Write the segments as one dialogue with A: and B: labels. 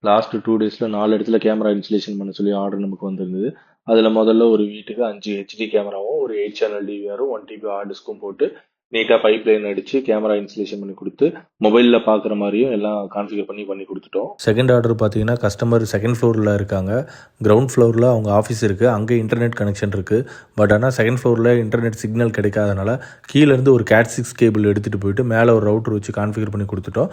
A: Last 2 டேஸில் 4 இடத்துல camera installation பண்ண சொல்லி ஆர்டர் நமக்கு வந்திருந்தது. அதில் முதல்ல ஒரு வீட்டுக்கு 5 ஹெச்டி கேமராவும் ஒரு 8 சேனல் டிவிஆரும் 1 டிபி ஹார்ட் டிஸ்க்கும் போட்டு நீட்டாக பைப் லைன் அடித்து கேமரா இன்ஸ்டலேஷன் பண்ணி கொடுத்து மொபைலில் பார்க்குற மாதிரியும் எல்லாம் கான்ஃபிகர் பண்ணி கொடுத்துட்டோம். செகண்ட் ஆர்டர் பார்த்தீங்கன்னா கஸ்டமர் செகண்ட் ஃப்ளோரில் இருக்காங்க. கிரவுண்ட் ஃப்ளோரில் அவங்க ஆஃபீஸ் இருக்குது, அங்கே இன்டர்நெட் கனெக்ஷன் இருக்குது. பட் ஆனால் செகண்ட் ஃப்ளோரில் இன்டர்நெட் சிக்னல் கிடைக்காதனால கீழேருந்து ஒரு Cat6 கேபிள் எடுத்துகிட்டு போயிட்டு மேலே ஒரு ரவுட்டர் வச்சு கான்ஃபிகர் பண்ணி கொடுத்துட்டோம்.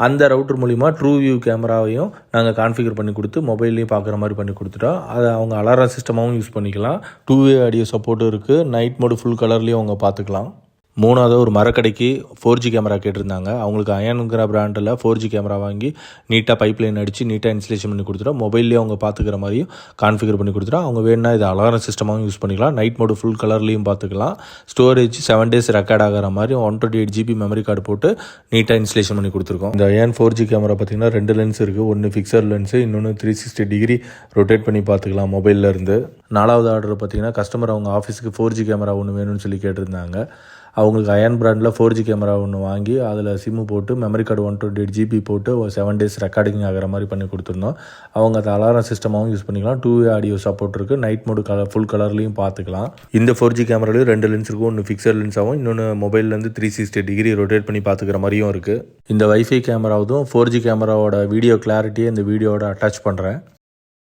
A: அந்த ரவுட்டர் மூலிமா ட்ரூ வியூ கேமராவையும் நாங்கள் கான்ஃபிகர் பண்ணி கொடுத்து மொபைல்லையும் பார்க்குற மாதிரி பண்ணி கொடுத்துட்டோம். அதை அவங்க அலாரம் சிஸ்டமாகவும் யூஸ் பண்ணிக்கலாம். 2-வே ஆடியோ சப்போர்ட்டும் இருக்குது. நைட் மோடு ஃபுல் கலர்லேயும் அவங்க பார்த்துக்கலாம். மூணாவது ஒரு மரக்கடைக்கு 4G கேமரா கேட்டிருந்தாங்க. அவங்களுக்கு அயனுங்கிற பிராண்டில் 4G கேமரா வாங்கி நீட்டாக பைப் லைன் அடித்து நீட்டாக இன்ஸ்டலேஷன் பண்ணி கொடுத்துட்டோம். மொபைல்லேயே அவங்க பார்த்துக்கிற மாதிரியும் கான்ஃபிகர் பண்ணி கொடுத்துட்டோம். அவங்க வேணுன்னா இது அலாரம் சிஸ்டமாகவும் யூஸ் பண்ணிக்கலாம். நைட் மோடு ஃபுல் கலர்லேயும் பார்த்துக்கலாம். ஸ்டோரேஜ் 7 days ரெக்கார்ட் ஆகிற மாதிரி 128 GB மெமரி கார்டு போட்டு நீட்டாக இன்ஸ்டலேஷன் பண்ணி கொடுத்துருக்கோம். இந்த அயன் 4G கேமரா பார்த்திங்கன்னா 2 லென்ஸ் இருக்குது. ஒன்று ஃபிக்ஸட் லென்ஸு, இன்னொன்று 360 டிகிரி ரொட்டேட் பண்ணி பார்த்துக்கலாம் மொபைலில் இருந்து. 4வது ஆர்டர் பார்த்திங்கன்னா கஸ்டமர் அவங்க ஆஃபீஸுக்கு 4G கேமரா ஒன்று வேணும்னு சொல்லி கேட்டிருந்தாங்க. அவங்களுக்கு அயன் பிராண்டில் 4G கேமரா ஒன்று வாங்கி அதில் சிம்மு போட்டு மெமரி கார்டு 128 GB போட்டு 7 days ரெக்கார்டிங் ஆகிற மாதிரி பண்ணி கொடுத்துருந்தோம். அவங்க அது அலாரம் சிஸ்டமாகவும் யூஸ் பண்ணிக்கலாம். 2-வே ஆடியோ சப்போர்ட் இருக்குது. நைட் மோடு ஃபுல் கலர்லேயும் பார்த்துக்கலாம். இந்த 4G கேமராலையும் 2 லென்ஸ் இருக்கும். ஒன்று ஃபிக்ஸட் லென்ஸாகவும் இன்னொன்று மொபைல்லேருந்து 360 டிகிரி ரொட்டேட் பண்ணி பார்த்துக்கிற மாதிரியும் இருக்குது. இந்த வைஃபை கேமராவும் 4G கேமராவோட வீடியோ கிளாரிட்டியை இந்த வீடியோவோட அட்டாச் பண்ணுறேன்.